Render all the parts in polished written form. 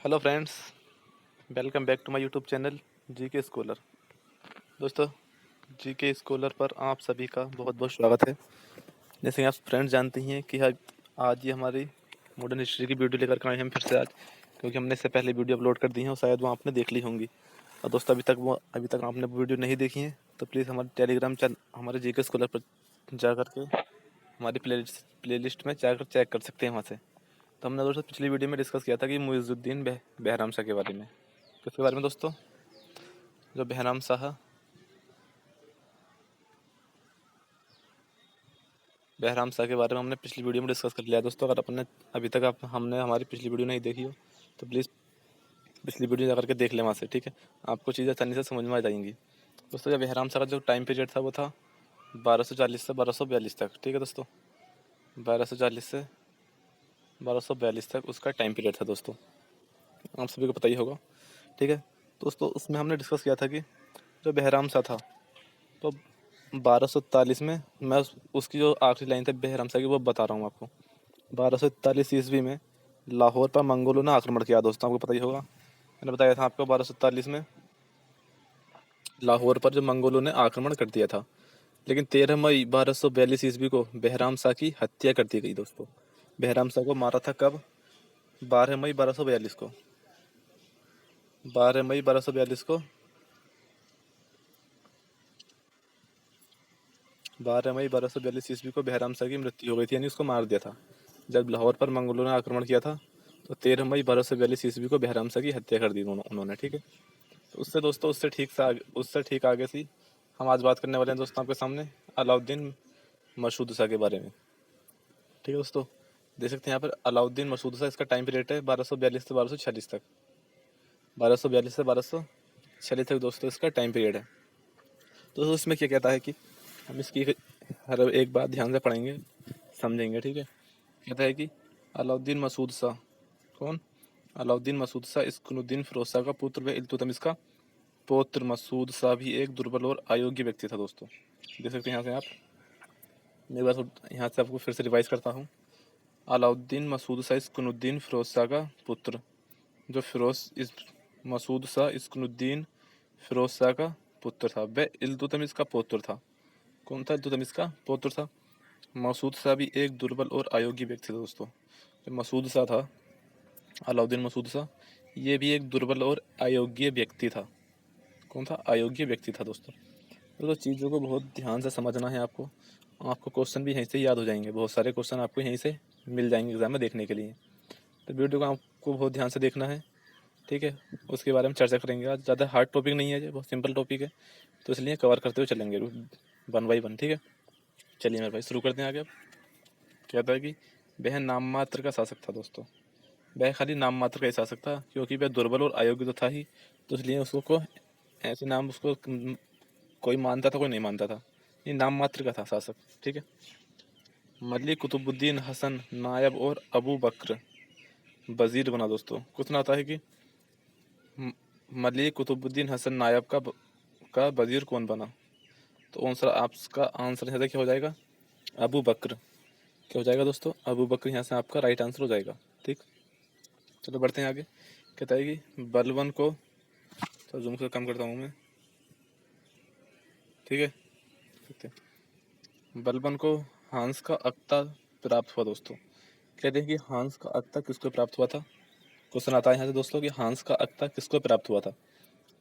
Hello friends, welcome back to my YouTube channel GK scholar. दोस्तों, GK scholar पर आप सभी का बहुत बहुत स्वागत है। जैसे कि आप फ्रेंड्स जानते ही हैं कि आज ये हमारी मॉडर्न हिस्ट्री की वीडियो लेकर के आए हैं हम फिर से आज, क्योंकि हमने इससे पहले वीडियो अपलोड कर दी है और शायद वो आपने देख ली होंगी। और दोस्तों, अभी तक आपने वीडियो नहीं देखी है तो प्लीज़ हमारे टेलीग्राम चैनल हमारे जीके स्कॉलर पर जा करके हमारी प्लेलिस्ट में जाकर चेक कर सकते हैं वहाँ से। तो हमने दोस्तों पिछली वीडियो में डिस्कस किया था कि मुइज़ुद्दीन बहराम शाह के बारे में। किसके बारे में दोस्तों? जो बहराम शाह के बारे में हमने पिछली वीडियो में डिस्कस कर लिया है दोस्तों। अगर अपने अभी तक आप हमने हमारी पिछली वीडियो नहीं देखी हो तो प्लीज़ पिछली वीडियो जा करके देख लें वहाँ से, ठीक है। आपको चीज़ें आसानी से समझ में आ जाएंगी दोस्तों। जब बहराम शाह का जो टाइम पीरियड था वो था 1240 से 1242 तक, ठीक है दोस्तों। 1240 से 1242 तक उसका टाइम पीरियड था दोस्तों, आप सभी को पता ही होगा, ठीक है दोस्तों। उसमें हमने डिस्कस किया था कि जो बहराम शाह था तो 1241 में, मैं उसकी जो आखिरी लाइन थी बहराम शाह की वो बता रहा हूँ आपको। 1241 ईस्वी में लाहौर पर मंगोलों ने आक्रमण किया दोस्तों, आपको पता ही होगा। मैंने बताया था आपको 1241 में लाहौर पर जो मंगोलों ने आक्रमण कर दिया था। लेकिन 13 मई 1242 ईस्वी को बहराम शाह की हत्या कर दी गई दोस्तों। बहराम शाह को मारा था कब? 12 मई 1242 को। 12 मई 1242 को 12 मई 1242 ईस्वी को बहराम शाह की मृत्यु हो गई थी, यानी उसको मार दिया था। जब लाहौर पर मंगोलों ने आक्रमण किया था तो 13 मई 1242 ईस्वी को बहराम शाह की हत्या कर दी उन्होंने, ठीक है। तो उससे दोस्तों उससे ठीक आगे से हम आज बात करने वाले हैं दोस्तों आपके सामने अलाउद्दीन मसूद शाह के बारे में, ठीक है दोस्तों। देख सकते हैं यहाँ पर अलाउद्दीन मसूद शाह, इसका टाइम पीरियड है 1242 से 1246 तक। 1242 से 1246 तक दोस्तों इसका टाइम पीरियड है। तो दोस्तों इसमें क्या कहता है कि हम इसकी हर एक बात ध्यान से पढ़ेंगे, समझेंगे, ठीक है। कहता है कि अलाउद्दीन मसूद शाह कौन? अलाउद्दीन मसूद शाह इस्कुनुद्दीन फिरोज शाह का पुत्र व इल्तुतमिश का पौत्र। मसूद शाह भी एक दुर्बल और अयोग्य व्यक्ति था दोस्तों। देख सकते हैं यहाँ से आप, मैं एक बार यहाँ से आपको फिर से रिवाइज करता हूँ। अलाउद्दीन मसूद शाह इस्कुनुद्दीन फिरोज शाह का पुत्र, जो मसूद शाह इस्कुनुद्दीन फिरोज शाह का पुत्र था, वह इल्तुतमिश का पौत्र था। कौन था? इल्तुतमिश का पौत्र था। मसूद शाह भी एक दुर्बल और अयोग्य व्यक्ति था दोस्तों। जो मसूद शाह था, अलाउद्दीन मसूद शाह, ये भी एक दुर्बल और अयोग्य व्यक्ति था। कौन था? अयोग्य व्यक्ति था दोस्तों। तो चीज़ों को बहुत ध्यान से समझना है आपको। आपको क्वेश्चन भी यहीं से याद हो जाएंगे, बहुत सारे क्वेश्चन आपको यहीं से मिल जाएंगे एग्जाम में देखने के लिए। तो वीडियो को आपको बहुत ध्यान से देखना है, ठीक है। उसके बारे में चर्चा करेंगे आज। ज़्यादा हार्ड टॉपिक नहीं है, ये बहुत सिंपल टॉपिक है, तो इसलिए कवर करते हुए चलेंगे वन बाई वन, ठीक है। चलिए मेरे भाई शुरू करते हैं आगे। अब कहता है कि वह नाम मात्र का शासक था दोस्तों। वह खाली नाम मात्र का ही शासक था, क्योंकि वह दुर्बल और अयोग्य तो था ही, तो इसलिए उसको को ऐसे नाम उसको कोई मानता था कोई नहीं मानता था, ये नाम मात्र का था शासक, ठीक है। मलिक कुतुबुद्दीन हसन नायब और अबू बकर वजीर बना दोस्तों। कुछ ना आता है कि मलिक कुतुबुद्दीन हसन नायब का वजीर कौन बना? तो आंसर आपका आंसर यहाँ से क्या हो जाएगा? अबू बकर। क्या हो जाएगा दोस्तों? अबू बकर यहाँ से आपका राइट आंसर हो जाएगा, ठीक। चलो बढ़ते हैं आगे। कहता है कि बलबन को, तो जूम से कम करता हूँ मैं, ठीक है। देखते हैं। बलबन को हांस का अख्ता प्राप्त हुआ दोस्तों। कहते हैं कि हांस का अख्ता किसको प्राप्त हुआ था? क्वेश्चन आता है यहाँ से दोस्तों कि हांस का अख्ता किसको प्राप्त हुआ था?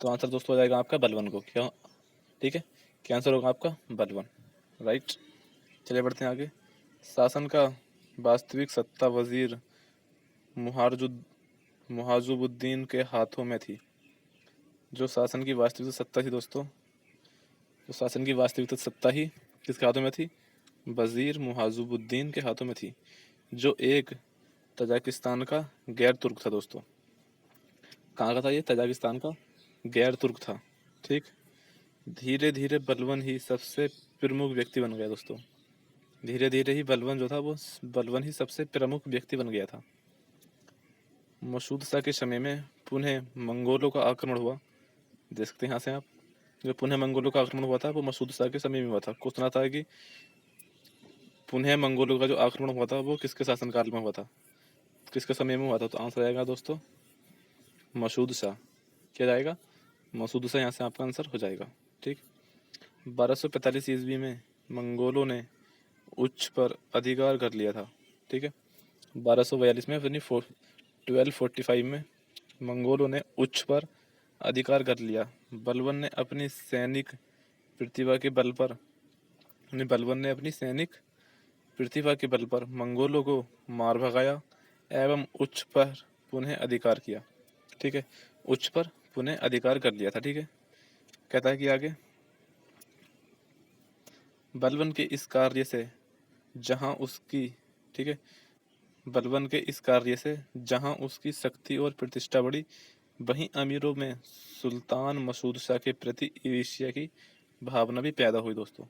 तो आंसर दोस्तों हो जाएगा आपका बलबन को। क्या? ठीक है, क्या आंसर होगा आपका? बलबन, राइट। चलिए बढ़ते हैं आगे। शासन का वास्तविक सत्ता वजीर मुहाजुबुद्दीन के हाथों में थी। जो शासन की वास्तविक सत्ता थी दोस्तों, तो शासन की वास्तविक सत्ता ही किसके हाथों में थी? वजीर मुहाजुबुद्दीन के हाथों में थी, जो एक तजाकिस्तान का गैर तुर्क था दोस्तों। कहाँ का था ये? तजाकिस्तान का गैर तुर्क था, ठीक। धीरे धीरे बलबन ही सबसे प्रमुख व्यक्ति बन गया दोस्तों। धीरे धीरे ही बलबन जो था वो बलबन ही सबसे प्रमुख व्यक्ति बन गया था। मसूद शाह के समय में पुनः मंगोलों का आक्रमण हुआ। देख सकते हैं यहाँ से आप, जो पुनः मंगोलों का आक्रमण हुआ था वो मसूद शाह के समय में हुआ था। क्वेश्चन आता है कि पुनः मंगोलों का जो आक्रमण हुआ था वो किसके शासनकाल में हुआ था, किसके समय में हुआ था? तो आंसर आएगा दोस्तों मसूद शाह, क्या जाएगा? मसूद शाह, यहाँ से आपका आंसर हो जाएगा। ठीक। 1245 ईस्वी में मंगोलों ने उच्च पर अधिकार कर लिया था। ठीक है। 1242 में, यानी 1245 में मंगोलों ने उच्च पर अधिकार कर लिया। बलबन ने अपनी सैनिक प्रतिभा के बल पर बलबन ने अपनी सैनिक प्रतिभा के बल पर मंगोलों को मार भगाया एवं उच्च पर पुनः अधिकार किया। ठीक है। उच्च पर पुनः अधिकार कर लिया था। ठीक है। कहता है कि आगे, बलबन के इस कार्य से जहां उसकी ठीक है बलबन के इस कार्य से जहां उसकी शक्ति और प्रतिष्ठा बढ़ी, वहीं अमीरों में सुल्तान मसूद शाह के प्रति ईर्ष्या की भावना भी पैदा हुई दोस्तों।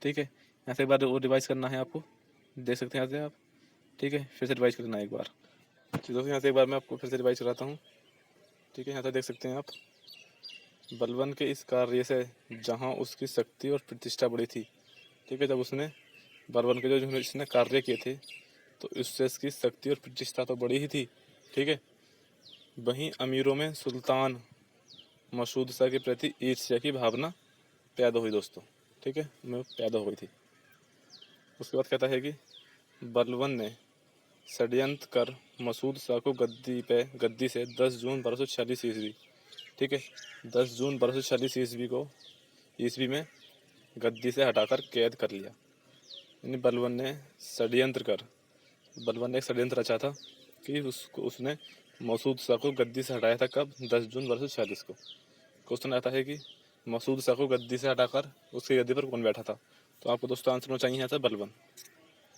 ठीक है। यहाँ से एक बार और रिवाइज करना है आपको, देख सकते हैं यहाँ से आप। ठीक है, फिर से रिवाइज करना है एक बार। तो दोस्तों यहाँ से एक बार मैं आपको फिर से रिवाइज कराता हूँ। ठीक है, यहाँ से देख सकते हैं आप, बलबन के इस कार्य से जहाँ उसकी शक्ति और प्रतिष्ठा बढ़ी थी। ठीक है, जब उसने बलबन के जो इसने कार्य किए थे, तो इससे इसकी शक्ति और प्रतिष्ठा तो बढ़ी ही थी। ठीक है। वहीं अमीरों में सुल्तान मसूद शाह के प्रति ईर्ष्या की भावना पैदा हुई दोस्तों। ठीक है, में पैदा हुई थी। उसके बाद कहता है कि बलबन ने षड्यंत्र कर मसूद शाह को गद्दी से 10 जून 1246 ईस्वी, ठीक है, 10 जून 1246 ईस्वी में गद्दी से हटाकर कैद कर लिया। यानी बलबन ने एक षड्यंत्र रचा था कि उसने मसूद शाह को गद्दी से हटाया था। कब? 10 जून 1246 को। क्वेश्चन आता है कि मसूद शाह को गद्दी से हटाकर उसकी गद्दी पर कौन बैठा था? तो आपको दोस्तों आंसर होना चाहिए यहाँ से बलबन।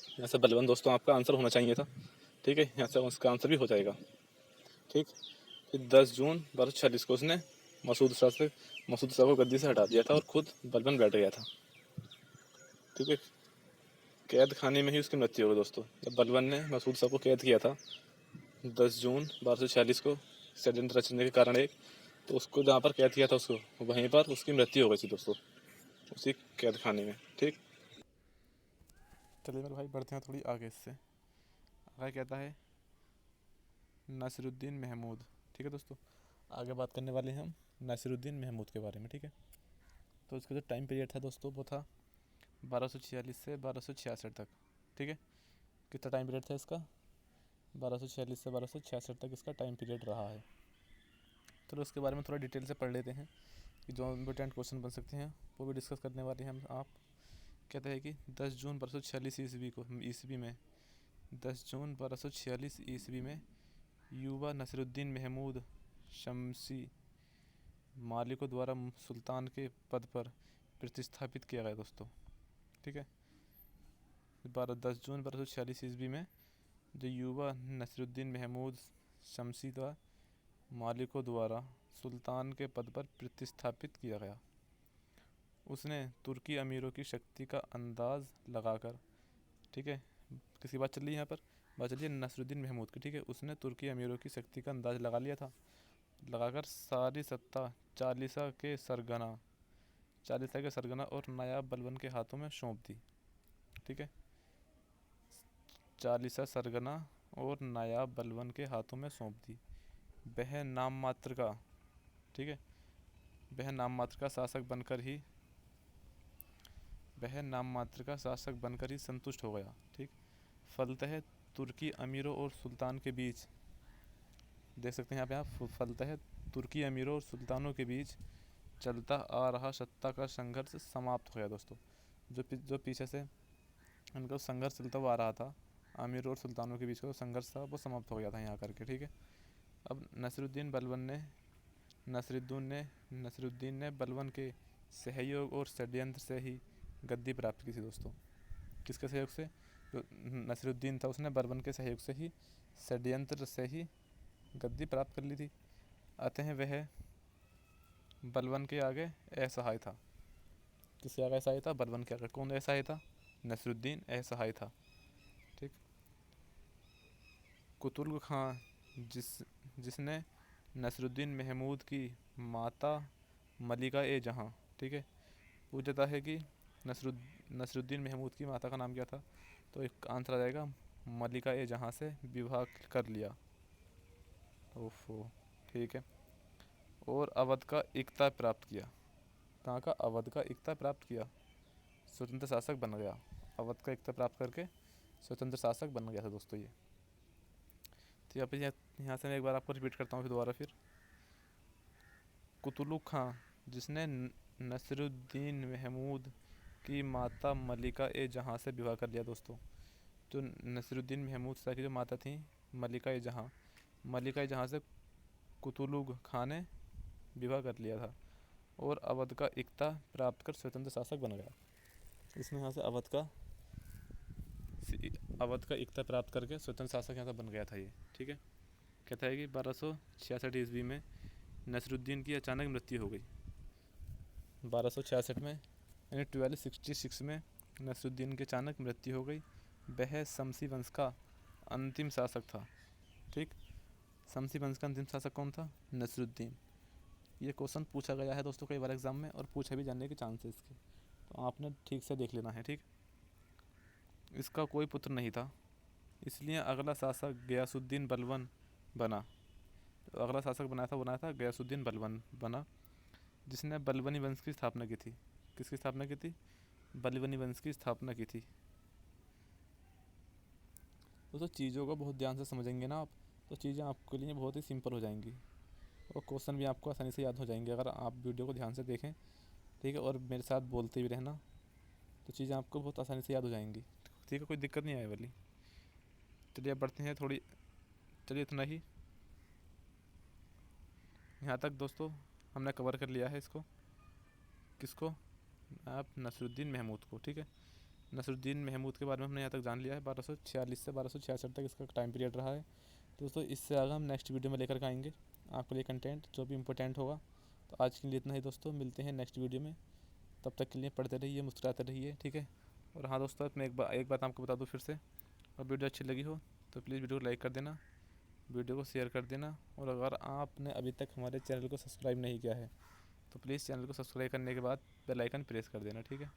यहाँ से बलबन दोस्तों आपका आंसर होना चाहिए था। ठीक है, यहाँ से उसका आंसर भी हो जाएगा। ठीक। फिर 10 जून 1246 को उसने मसूद शाह को गद्दी से हटा दिया था और खुद बलबन बैठ गया था। ठीक है। कैद खाने में ही उसकी मृत्यु हो गई दोस्तों। जब बलबन ने मसूद शाह को कैद किया था 10 जून 1246 को षड्यंत्र रचने के कारण एक, तो उसको जहाँ पर कैद किया था उसको, वहीं पर उसकी मृत्यु हो गई थी दोस्तों, उसी कैद खाने में। ठीक। चलिए मेरे भाई बढ़ते हैं थोड़ी आगे इससे। आगे कहता है नासिरुद्दीन महमूद। ठीक है दोस्तों, आगे बात करने वाले हैं हम नासिरुद्दीन महमूद के बारे में। ठीक है। तो इसका जो टाइम पीरियड था दोस्तों वो था 1246 से 1266 तक। ठीक है। कितना टाइम पीरियड था इसका? 1246 से 1266 तक इसका टाइम पीरियड रहा है। चलो इसके बारे में थोड़ा डिटेल से पढ़ लेते हैं कि जो इम्पोर्टेंट क्वेश्चन बन सकते हैं वो भी डिस्कस करने वाले हैं हम आप। कहते हैं कि 10 जून 1246 ईस्वी में युवा नसरुद्दीन महमूद शमसी मालिकों द्वारा सुल्तान के पद पर प्रतिस्थापित किया गया दोस्तों। ठीक है। 10 जून 1246 ईस्वी में जो युवा नसरुद्दीन महमूद शमसी मालिकों द्वारा सुल्तान के पद पर प्रतिस्थापित किया गया। उसने तुर्की अमीरों की शक्ति का अंदाज लगाकर, ठीक है, किसकी बात चल रही है यहाँ पर? बात चलिए नसरुद्दीन महमूद की। ठीक है। उसने तुर्की अमीरों की शक्ति का अंदाज लगा लिया था, लगाकर सारी सत्ता चालीसा के सरगना और नायाब बलबन के हाथों में सौंप दी। ठीक है। चालीसा सरगना और नायाब बलबन के हाथों में सौंप दी। वह नाम मात्र का, ठीक है, वह नाम मात्र का शासक बनकर ही संतुष्ट हो गया। ठीक। फलतः तुर्की अमीरों और सुल्तान के बीच, देख सकते हैं यहाँ पे आप, फलतः तुर्की अमीरों और सुल्तानों के बीच चलता आ रहा सत्ता का संघर्ष समाप्त हो गया दोस्तों। जो पीछे से उनका संघर्ष चलता हुआ आ रहा था, अमीरों और सुल्तानों के बीच का संघर्ष था, वो समाप्त हो गया था यहाँ करके। ठीक है। अब नसरुद्दीन ने बलबन के सहयोग और षड्यंत्र से ही गद्दी प्राप्त की थी दोस्तों। किसके सहयोग से? जो नसरुद्दीन था उसने बलबन के सहयोग से ही, षड्यंत्र से ही गद्दी प्राप्त कर ली थी। अतः वह बलबन के आगे असहाय था। किसके आगे असहाय था? बलबन के आगे। कौन असहाय था? नसरुद्दीन असहाय था। ठीक। कुतुब खां जिसने नसरुद्दीन महमूद की माता मलिका ए जहाँ, ठीक है, पूछता है कि नसरुद्दीन महमूद की माता का नाम क्या था? तो एक आंसर आ जाएगा मलिका ए जहाँ से विवाह कर लिया। ओफो, ठीक है। और अवध का एकता प्राप्त किया। कहाँ का? अवध का एकता प्राप्त किया, स्वतंत्र शासक बन गया। अवध का एकता प्राप्त करके स्वतंत्र शासक बन गया था दोस्तों ये। तो यहाँ से मैं एक बार आपको रिपीट करता हूँ फिर दोबारा फिर। कुतुलुक खां, जिसने नसरुद्दीन महमूद की माता मलिका ए जहाँ से विवाह कर लिया दोस्तों। जो नसरुद्दीन महमूद शाह की जो माता थी मलिका ए जहाँ, मलिका ए जहाँ से कुतुलुक खां ने विवाह कर लिया था और अवध का एकता प्राप्त कर स्वतंत्र शासक बन गया। इसमें यहाँ से अवध का एकता प्राप्त करके स्वतंत्र शासक यहाँ से बन गया था ये। ठीक है। कहता है कि 1266 ईस्वी में नसरुद्दीन की अचानक मृत्यु हो गई। 1266 में यानी 1266 में नसरुद्दीन की अचानक मृत्यु हो गई। वह शमसी वंश का अंतिम शासक था। ठीक। शमसी वंश का अंतिम शासक कौन था? नसरुद्दीन। ये क्वेश्चन पूछा गया है दोस्तों कई बार एग्जाम में और पूछा भी जाने के चांसेस इसके, तो आपने ठीक से देख लेना है। ठीक। इसका कोई पुत्र नहीं था, इसलिए अगला शासक गयासुद्दीन बलवन बना। तो अगला शासक बनाया था गयासुद्दीन बलवन बना, जिसने बलबनी वंश की स्थापना की थी। किसकी स्थापना की थी? बलबनी वंश की स्थापना की थी। दोस्तों चीज़ों को बहुत ध्यान से समझेंगे ना आप, तो चीज़ें आपके लिए बहुत ही सिंपल हो जाएंगी और क्वेश्चन भी आपको आसानी से याद हो जाएंगे अगर आप वीडियो को ध्यान से देखें। ठीक है। और मेरे साथ बोलते भी रहना, तो चीज़ें आपको बहुत आसानी से याद हो जाएंगी। ठीक है, कोई दिक्कत नहीं आए वाली। चलिए अब बढ़ते हैं थोड़ी। चलिए इतना ही, यहाँ तक दोस्तों हमने कवर कर लिया है इसको। किसको? आप नसरुद्दीन महमूद को। ठीक है। नसरुद्दीन महमूद के बारे में हमने यहाँ तक जान लिया है। 1246 से 1266 तक इसका टाइम पीरियड रहा है। तो दोस्तों इससे आगे हम नेक्स्ट वीडियो में लेकर के आएंगे आपके लिए कंटेंट जो भी इम्पोर्टेंट होगा। तो आज के लिए इतना ही दोस्तों, मिलते हैं नेक्स्ट वीडियो में। तब तक के लिए पढ़ते रहिए, मुस्कुराते रहिए। ठीक है। और हाँ दोस्तों, मैं एक बात आपको बता दूँ फिर से, और वीडियो अच्छी लगी हो तो प्लीज़ वीडियो को लाइक कर देना, वीडियो को शेयर कर देना। और अगर आपने अभी तक हमारे चैनल को सब्सक्राइब नहीं किया है तो प्लीज़ चैनल को सब्सक्राइब करने के बाद बेल आइकन प्रेस कर देना। ठीक है।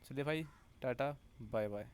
चलिए भाई, टाटा, बाय बाय।